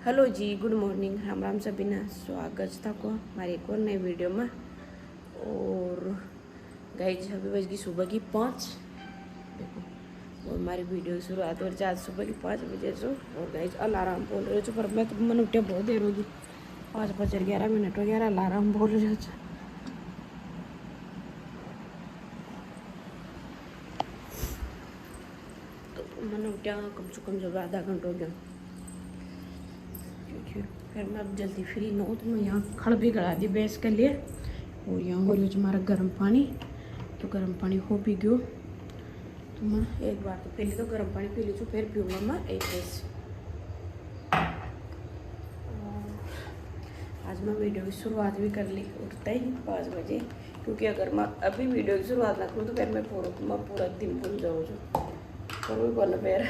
Hello जी, good morning. हम सभी ना स्वागत था को हमारी एक और नई वीडियो में। और गाइज अभी बज गई सुबह की 5। देखो और हमारी वीडियो की शुरुआत हो रही है आज सुबह की 5 बजे से। और गाइज अलार्म बोल रहे हो पर मैं तो मन उठे बहुत देर होगी, 5:11 वगैरह अलार्म बोल रहे हो। तो मन उठा कम से कम जब आधा घंटा हो गया, फिर मैं अब जल्दी फ्री न हो तो मैं यहाँ खड़ भी करा दी बेस के लिए। और यहाँ हो रही हमारा गर्म पानी, तो गर्म पानी हो भी गयो तो मैं एक बार तो पहले तो गर्म पानी पी लीजिए, फिर पीऊँगा मैं एक बेस। आज मैं वीडियो की शुरुआत भी कर ली उठते ही 5 बजे, क्योंकि अगर मैं अभी वीडियो की शुरुआत ना करूँ तो फिर मैं पूरा दिन भूल जाऊँ और भी बोलना फिर।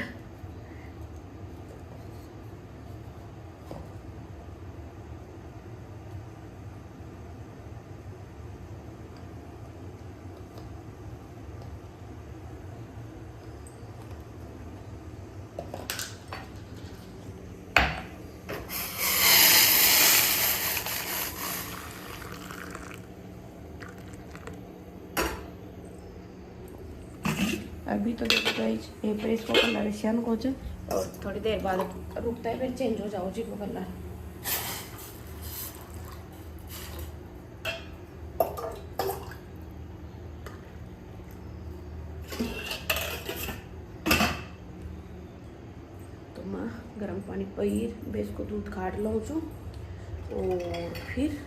अभी तो देखो गाइस ये प्रेस को कलर श्यान को और थोड़ी देर बाद रुकता है, फिर चेंज हो जाओ जी को कलर। तो मैं गर्म पानी पीर बेस को दूध काट लूँ छू और फिर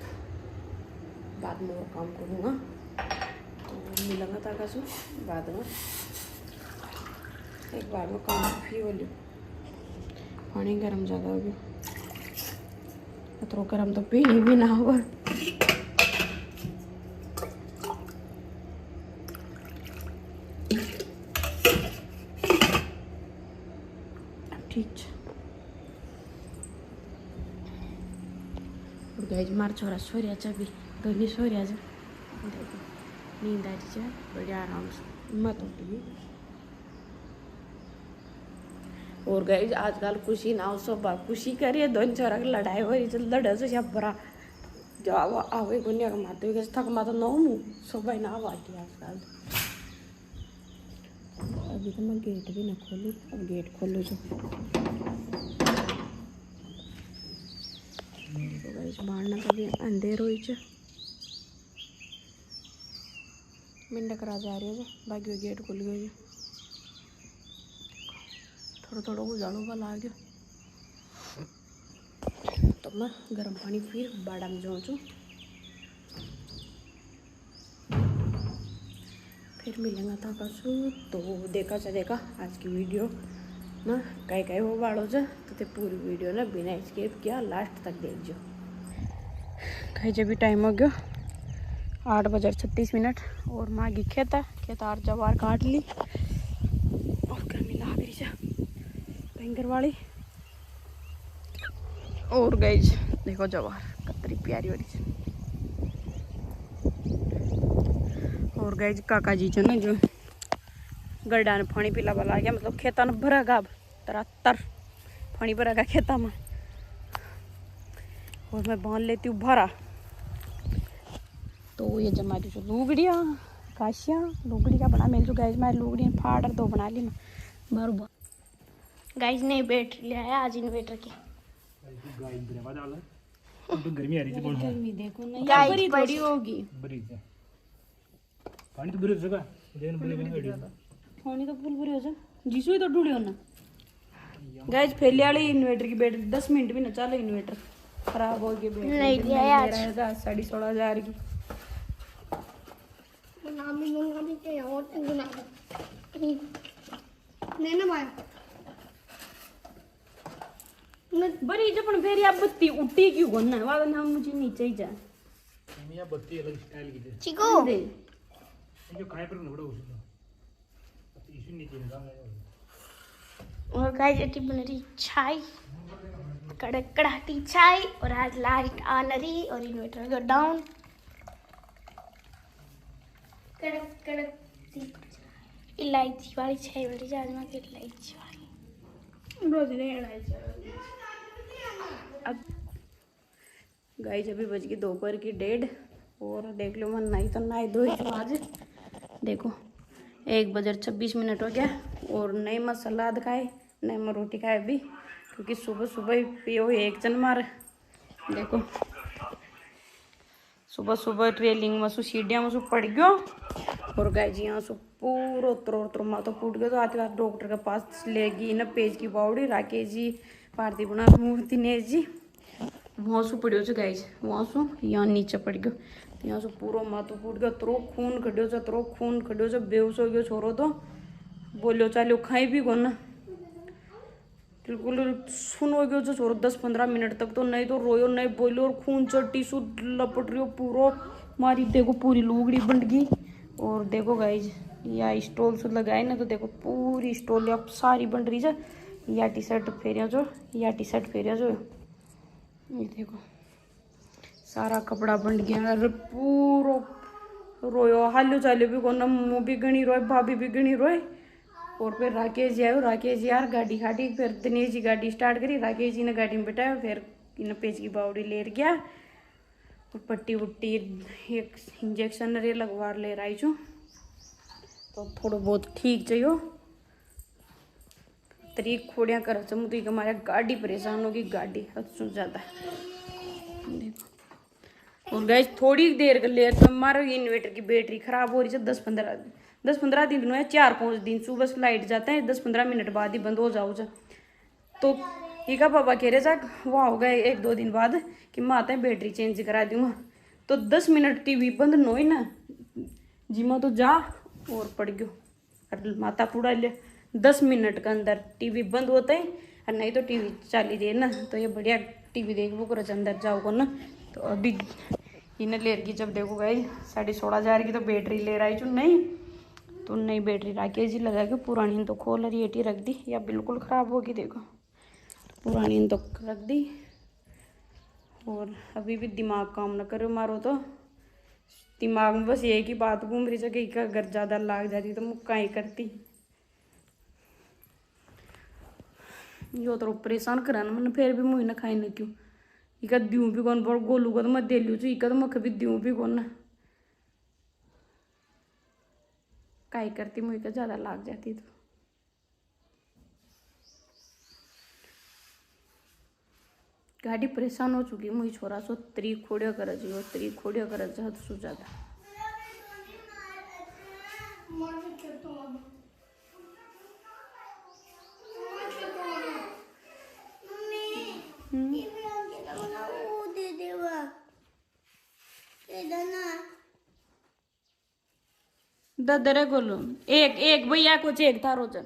बाद में वो काम करूँगा। तो मिलूँगा ताका सु बाद में एक बार में काम फ्री हो लियो। पानी गर्म ज़्यादा हो गया तो गर्म तो पीनी भी ना होगा। ठीक है। और गाइस मार छोरा सो रहा है, अभी दोनों सो रहा है। देखो नींद आ रही है बढ़िया आराम से, मत उठिए। और गाइस आजकल खुशी ना हो सब खुशी करिए, दोनों छोरा की लड़ाई हो रही है, लड़े से सब बड़ा जवाब आवे को नहीं मारते हुए थक माता नौ मुँह सब ना आवाती आजकल। अभी तो मैं गेट भी ना खोली, अब गेट खोलो जो तो गाइस मारना कभी अंधेर हो मिंडक करा जा रही है बाकी गेट खुल गई है। थोड़ा थोड़ा उजाड़ो वाला आ गया तो मैं गर्म पानी फिर बाड़ा में जाऊँ फिर मिलेंगे था कसू। तो देखा आज की वीडियो ना कहीं वो बाड़ो जा तो पूरी वीडियो ना बिना स्किप किया लास्ट तक देख जो। कहीं जब भी टाइम हो गया 8:36 और माँ की खेता और जवार काट ली और गर्मी लाग रही है भयंकर वाली। और गाइस देखो जवार कितनी प्यारी हो रही है। और गाइस काका जी जो ना जो गड्ढा ने पानी पिला वाला आ गया, मतलब खेता ने भरेगा अब तर पानी भरेगा खेता में। और मैं बांध लेती हूँ भरा। तो ये जमा दी जो लुगड़िया काशिया लुगड़ी का बना मिल जो गाइस मैं लुगड़ी फाड़ दो बना ली मैं बराबर। गाइस ने बैठ लिया है आज इन्वर्टर की तो गर्मी आ रही है, गर्मी देखो ना यार बड़ी थोड़ी होगी बड़ी है पानी तो बुरे जगह देन बोलेगा पानी तो फुल बुरे हो जा जिसु ही तो ढूंढे हो ना। गाइस फैले वाली इन्वर्टर की बैटरी 10 मिनट भी ना चले, इन्वर्टर खराब हो गया बैटरी नहीं दिया यार 16,500 की नाम भी दूंगा भी क्या और दूंगा नहीं ना भाई बड़ी जपन फेरी अब बत्ती उठी क्यों करना है वाला नाम मुझे नीचे ही जा मियां बत्ती अलग स्टाइल की दे चिको जो खाए पर न बड़ा उसका इशू नीचे लगा है। और गाइस इतनी बन रही चाय कड़क कड़ाटी चाय और आज लाइट ऑन रही और इन्वर्टर का डाउन कड़क कड़क इलायची वाली चाय बड़ी आज मैं इलायची वाली रोज नहीं इलायची गाइस अभी बज गई दोपहर की 1:30 और देख लो मैं नहाई तो नहाई धोई तो आज देखो 1:26 हो गया और नहीं मैं सलाद खाए नहीं मैं रोटी खाए अभी क्योंकि सुबह सुबह ही पियो एक जन मार देखो सुबह सुबह ट्रेलिंग में सीढ़िया में पड़ गयो और गाय जी यहाँ से पूरा उतरो माथा फूट गया तो आते बार डॉक्टर के पास लेगी न पेज की बावड़ी राकेश जी पार्थिव बना मूर्ति ने जी वहाँ से पड़ो छ गाय वहाँ से यहाँ नीचे पड़ गयो यहाँ से पूरा माथो फूट गयो तरो खून खड्यो छ बेहोश हो गयो छोरो तो बोलो चालो खाई भी को ना बिल्कुल सुन हो गयो छोरो 10-15 मिनट तक तो नहीं तो रोयो नहीं बोलो और खून चट्टी सु लपट रही पूरा मारी देखो पूरी लुगड़ी बंट गई और देखो गाइज या स्टॉल से लगाए ना तो देखो पूरी स्टॉल या सारी बन रही है या टी शर्ट फेरिया जो ये देखो सारा कपड़ा बन गया अरे पूरा रोयो हालो चालो भी को मुँह भी गणी रोए भाभी भी गणी रोए और फिर राकेश जी आयो राकेश जी यार गाड़ी खाटी फिर दिनेश जी गाड़ी स्टार्ट करी राकेश जी ने गाड़ी में बैठाया फिर इन पेज की बावड़ी ले गया तो पट्टी वट्टी एक इंजेक्शन रे लगवा ले रही छू तो थोड़ा बहुत ठीक चाहिए तरीक खोड़िया कर मुझे हमारे गाड़ी परेशान होगी गाड़ी हद से ज़्यादा देखो और गैस थोड़ी देर कर ले तो हमारा इन्वर्टर की बैटरी खराब हो रही है 10-15 दिन में 4-5 दिन सुबह से लाइट जाता है 10-15 मिनट बाद ही बंद हो जाओ तो ये का पापा कह रहे था वहाँ हो गए 1-2 दिन बाद कि मैं आता है बैटरी चेंज करा दूंगा तो 10 मिनट टीवी बंद न हो ना जिमा तो जा और पड़ गयो और माता पूरा ले 10 मिनट के अंदर टीवी बंद होता है और नहीं तो टीवी चाली दे ना तो ये बढ़िया टीवी देखो कर अंदर जाओगे ना तो अभी इन्हें ले रही जब देखो गई 16,500 की तो बैटरी ले रही चु नहीं तो नई बैटरी राकेश जी लगा के पुरानी तो खोल रही एटी रख दी या बिल्कुल ख़राब होगी देखो पुरानी तो रख दी और अभी भी दिमाग काम न करो मारो तो दिमाग में बस एक ही बात घूम रही है कि अगर ज़्यादा लाग जाती तो मुक्का ही करती यो तो परेशान कराना मैंने फिर भी मुझे न खाई न क्यों इका द्यू भी कौन बड़ गोलू को तो मैं दे लूँ इका तो मैं कभी द्यू भी कौन ना काई करती मुझे का ज़्यादा लाग जाती तो गाड़ी परेशान हो चुकी मुझे छोरा सो तरी खोड़िया कर हद सो ज़्यादा दरे गोलू एक भैया कुछ एक थारो चल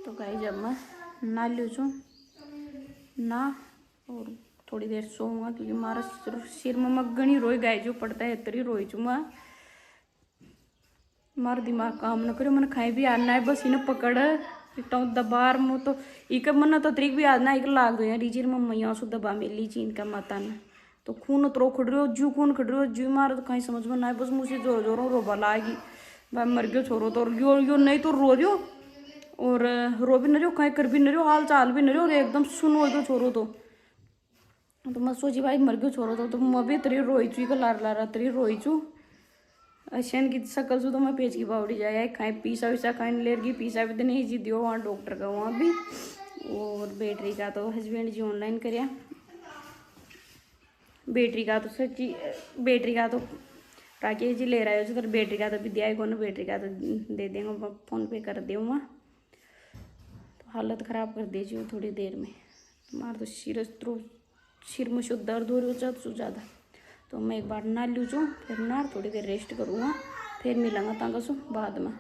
तो गाई जब मैं ना लू छू ना और थोड़ी देर सोऊंगा क्योंकि हमारा सिर में मगनी रोई गाय जो पड़ता है तरी रोई छू मैं मारा दिमाग काम न करो मैंने खाई भी आना है बस इन्हें पकड़ इतना दबार मो तो इक मन तो तरीक भी आना एक लाग दो यार रीजर में मैया सो दबा मिली चीन का माता ने तो खून उतरो खड़ रही हो जू खून खड़ रही हो जू मारा तो कहीं समझ में ना बस मुझे जोर जोरों रोबा लागी भाई मर गयो छोरो तो यो नहीं तो रो रही और रो भी न रही कहीं कर भी न रही हाल चाल भी न रही और एकदम सुन हो गयो छोरो तो मैं सोची भाई मर गयो छोरो तो मैं भी तरी रोई चू लार तरी रोई चू अशन की शकल से तो मैं पेज की बावड़ी जाए खाए पीसा वीसा खाए लेगी पीसा भी तो नहीं जी दियो वहाँ डॉक्टर का वहाँ भी और बैटरी का तो हस्बैंड जी ऑनलाइन कराया बैटरी का तो सच्ची बैटरी का तो राकेश जी ले रहा है तो बैटरी का तो भी दिया कौन बैटरी का तो दे देंगे फ़ोन पे कर दूँगा तो हालत ख़राब कर दीजिए थोड़ी देर में तुम्हारा तो सिर में शुद्ध दर्द हो रही हो ज़्यादा तो मैं एक बार ना लूँ फिर ना थोड़ी देर रेस्ट करूँगा फिर मिलांगा तांगा सो बाद में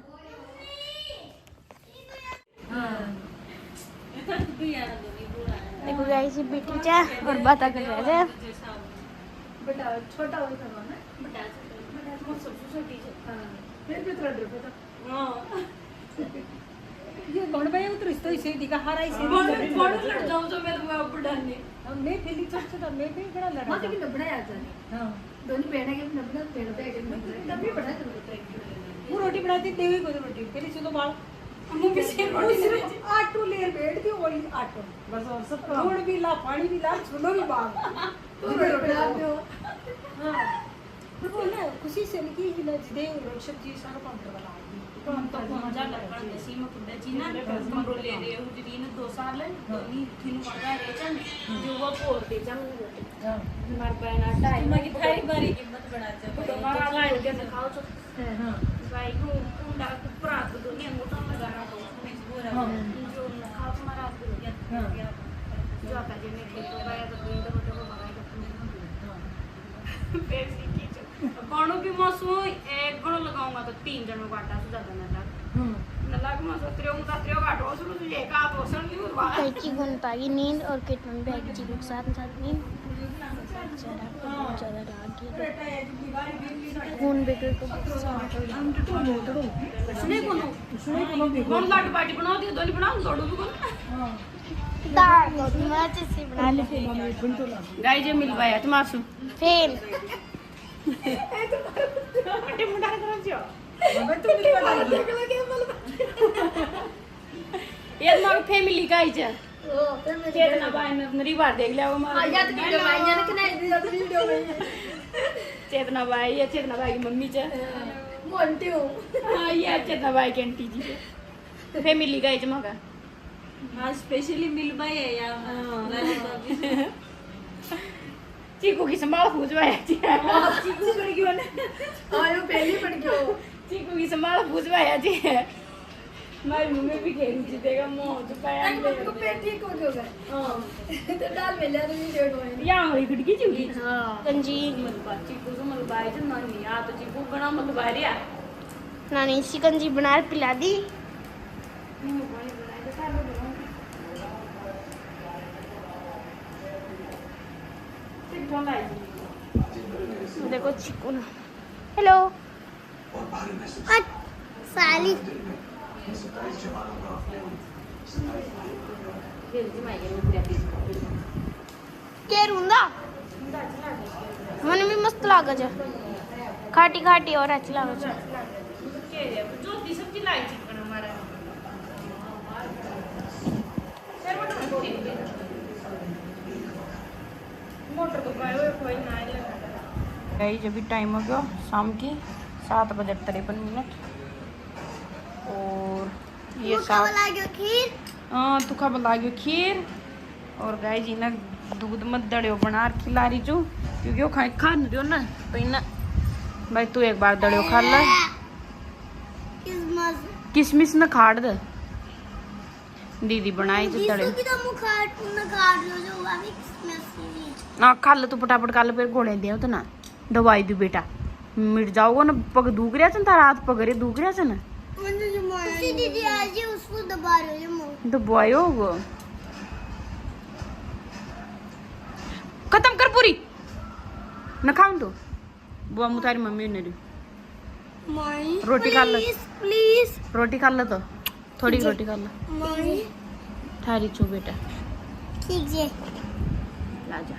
देखो गाइस बेटी जा और बात कर रहे हैं बेटा छोटा हो था ना बेटा सबसे छोटी है फिर भी थोड़ा डर पता हां ये गण भाई उतर इस तो इसे दिखा हारा इसे बड़ लड़ जाऊं तो मैं ऊपर डालने मैं फैली चढ़ तो मैं भी बड़ा लड़ा मां के नबड़ा आ जाने हां दोनों बहना के नबड़ा पेड़ पे के तभी बड़ा चल रहा है वो रोटी रोटी बनाती देवी को रोटी पहले चलो बाल मम्मी से रोटी सिर्फ आटो लेर बैठ के वही आटो बस और सब गुड़ भी ला पानी भी ला चलो भी बाल तो रोटी बना दो हां तो बोले खुशी से लिखी ही ना दे सब्जी सारा काम करवा हम तो मजा कर देसी में खुद चीना कमरो ले रहे हो जी ने 2 साल है नी थिन पड़ा रे चन जो वो पोरते चन मार पैना टाइम में थारी बारी कीमत बना च तो मारा गाय के खाओ तो हां भाई को कुंडा कुपरा तो दुनिया मोटा लगा रहा तो पूरा जो खाओ मारा तो या जो आता जे ने तो गया तो तो भगाई तो पैसे की गणों की मसू एक गणों लगाऊंगा तो 3 जनों काटा से ज्यादा ना लग लग मसू त्रियों काटो सुनो तुझे एक आप ओसन की उरवा कैची घंटा की नींद और कितने बैग जी लोग साथ साथ नींद ज़्यादा लागी खून बिगड़ तो सुने कौन लाट पार्टी बनाओ दियो दोनी बनाओ लोडू भी कौन दाल और मिर्च से बना ले गाय जे मिलवाया तुम आसू फेल अटे मुंडा कर जो मैं तो नहीं पता ये मार फैमिली गाय जे ओ फैमिली केतना बाय नरी बार देख लिया वो मार आ जात की भाई ने कना वीडियो में चेतना भाई की मम्मी चे मोंटी हो हां ये चेतना भाई की आंटी जी फैमिली गाय जे मगा हां स्पेशली मिल भाई है या हां चीकू की संभाल पूछवाया जी चीकू पड़ गयो ने आयो पहले पड़ गयो चीकू की संभाल पूछवाया जी मारी मम्मी भी खेल जीतेगा मोह तो पाया को पेट ठीक हो जाएगा हां तो डाल में ले तो वीडियो को या हमारी खिड़की चुली हां कंजी मलबा चीकू तो मलबाई तो नानी आ तो चीकू बना मलबा रिया नानी शिकंजी बना पिला दी देखो चिकू ना हेलो साली केरूंदा मन भी मस्त लागे छ खाटी खाटी और अच्छी लागे छ जो दी सब्जी लाई चिकन हमारा मोटर तो कोई ना गाइस अभी टाइम हो गया शाम की 7:53 और ये खीर हाँ तू खा लागो खीर और गाय जी ना दूध मत दड़ियो बना खिला रही चू क्योंकि वो खा नहीं दियो ना तो इना भाई तू एक बार दड़ियो खा ले किसमिस न खाड़ दे दीदी बनाई जो दड़ियो ना खा ले तू फटाफट खा ले फिर घोड़े दे तो ना दवाई दी बेटा मिट जाओगे ना पग दुख रहा था तारा हाथ पग रे दुख रहा था ना दीदी आज उसको दबा रहे हो दबायो वो खत्म कर पूरी न खाऊं तो बुआ मुतारी मम्मी ने दी रोटी खा ले प्लीज रोटी खा ले तो थोड़ी रोटी खा ले थारी चू बेटा ठीक है ला जा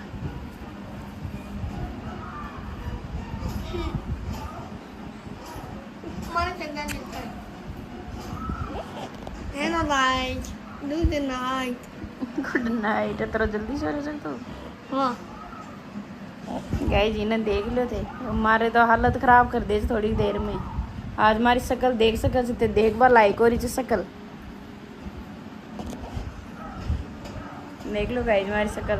गुड नाइट गुड नाइट तेरा जल्दी सो रहे तो हाँ गाइस इन्हें देख लो थे हमारे तो हालत खराब कर दे थोड़ी देर में आज हमारी शक्ल देख सकते देख बा लाइक हो रही शक्ल देख लो गाइस हमारी शक्ल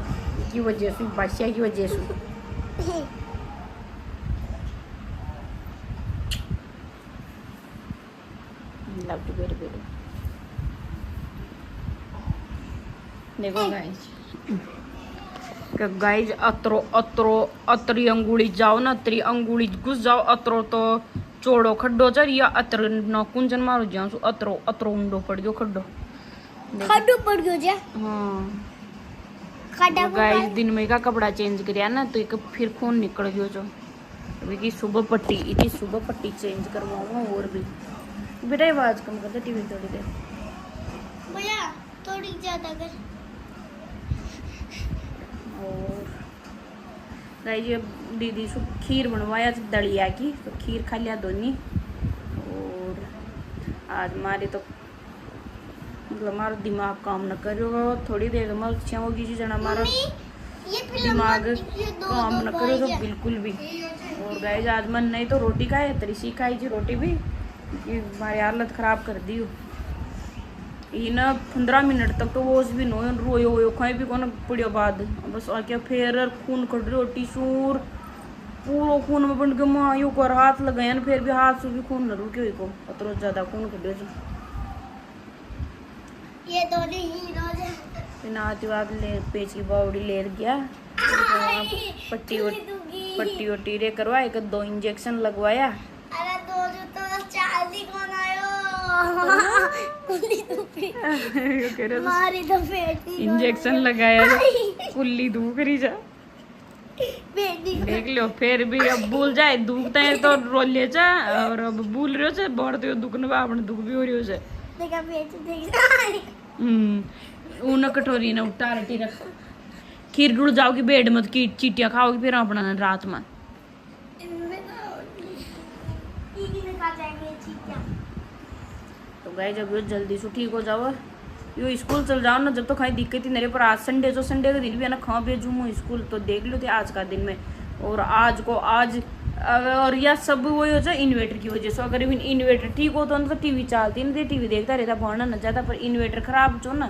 की वजह से बादशाह की वजह से लव टू वेरी वेरी देखो गाइस अतरो अतरो अतरी अंगुली जाओ ना अतरी अंगुली घुस जाओ अतरो तो चोड़ो खड्डो चर या अतर न कुंजन मारो जाओ सो अतरो अतरो उंडो पड़ गयो खड्डो पड़ गयो जे हां खड्डा गाइस दिन में का कपड़ा चेंज करया ना तो एक फिर खून निकल गयो जो अभी की सुबह पट्टी चेंज करवाऊंगा और भी बेटा आवाज कम कर दे टीवी थोड़ी देर भैया थोड़ी ज्यादा कर और गाइस ये दीदी से खीर बनवाया दलिया की तो खीर खा लिया दोनी और आज हमारी तो मतलब हमारा दिमाग काम न करेगा, थोड़ी देर में अच्छा होगी जी जना हमारा दिमाग काम न करे तो बिल्कुल भी। और गाइस आज मन नहीं तो रोटी खाए, तरीसी खाई जी रोटी भी, कि हमारी हालत ख़राब कर दी हो। ये ना 15 मिनट तक तो वो भी नो रोयो होयो खाई भी कौन पड़ियो बाद बस आके फिर खून कट रोटी सूर पूरा खून में बन के मायो को हाथ लगाया ना, फिर भी हाथ से भी खून न रुके को अतरो ज्यादा खून कटियो जो ये दोनों हीरो है। फिर आती बात ले पेच की बावड़ी ले गया, पट्टी वट्टी रे करवा, एक 2 इंजेक्शन लगवाया। अरे दो जो तो चार्ली कौन आयो मारी तो बेटी इंजेक्शन लगाया कुल्ली दुख रही जा बेटी देख लो, फिर भी अब भूल जाए दुखता है तो रो ले जा, और अब भूल रहे हो बढ़ते हो दुख न अपने दुख भी हो रही हो देखा बेटी देख ऊन कटोरी ने उठा रटी रख, खीर डुड़ जाओगी बेड मत की चीटियां खाओगी फिर अपना रात में। तो गाइस जब जल्दी से ठीक हो जाओ, यो स्कूल चल जाओ ना, जब तो खाई दिक्कत ही मेरे पर। आज संडे जो संडे का दिन भी है ना, खा भेजू मैं स्कूल, तो देख लो थे आज का दिन में। और आज को आज और यह सब वही हो जाए इन्वर्टर की वजह से। अगर इन्वर्टर ठीक हो तो टीवी चलती नहीं, टीवी देखता रहता बढ़ना न जाता, पर इन्वर्टर खराब जो ना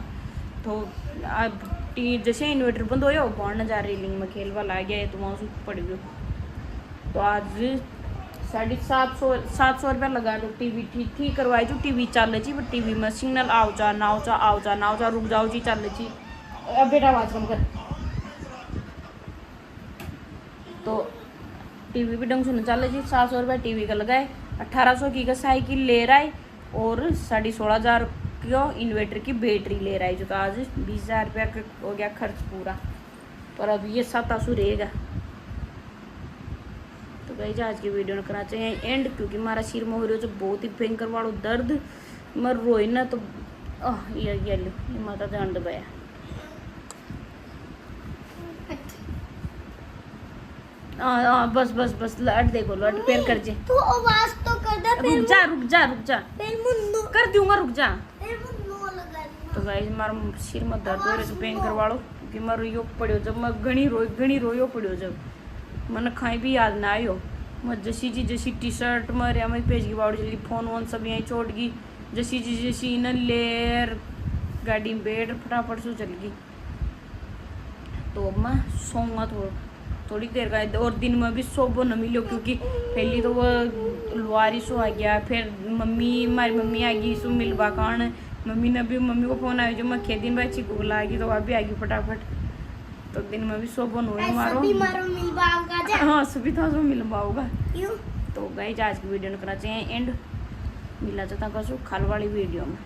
तो अब जैसे इन्वर्टर बंद हो जाओ बढ़ना जा रेलिंग में खेलवा ला गया है तो वहाँ से पड़ गयो। तो आज 750 रुपया लगा लो, टीवी ठीक करवाई जो टीवी चल रही पर टीवी में सिग्नल आओ जा नाव चा रुक जाओ जी चल रही। अब बेटा आवाज कम कर। तो टीवी भी ढंग से न चल रही, 700 रुपया टीवी का लगाए, 1800 की का साइकिल ले रहा है, और 16,500 की इन्वर्टर की बैटरी ले रहा है, जो तो आज 20,000 रुपया हो गया खर्च पूरा। पर अब ये 700 रहेगा। तो गाइस आज की वीडियो करना चाहिए एंड, क्योंकि हमारा सिर में हो रही हो बहुत ही भयंकर वालों दर्द, मर रोई ना तो ये माता जान दबाया। बस लट देखो लट पैर कर जे तू आवाज तो कर दे। रुक जा फिर मुन्नू कर दूंगा, रुक जा। फिर मुन्नू लगा तो गाइस हमारा सिर में दर्द हो रही है भयंकर वालों, क्योंकि मैं रोयो पड़ियो जब मैं घणी रोयो पड़ियो जब मैंने खाई भी याद ना आयो। मैं जैसी टी शर्ट में रे मैं पेज की बावड़ी जल्दी फोन वोन सब यहीं छोड़ गई, जैसी न लेर गाड़ी में बैठ फटाफट से चल गई। तो अब मैं सोऊंगा थोड़ी देर का, और दिन में भी सोबो न मिलो, क्योंकि पहली तो वो लुआरी सो आ गया, फिर हमारी मम्मी आ गई सो मिलवा कान, मम्मी को फोन आया जो मैं खेदिन भाई चिकू ला गई, तो वह भी आ गई फटाफट। तो दिन में भी सोबो न मारो हाँ सुविधा से मिलवा होगा। तो गाइस आज की वीडियो करना चाहिए एंड, मिला चाहता कसो खाल वाली वीडियो में।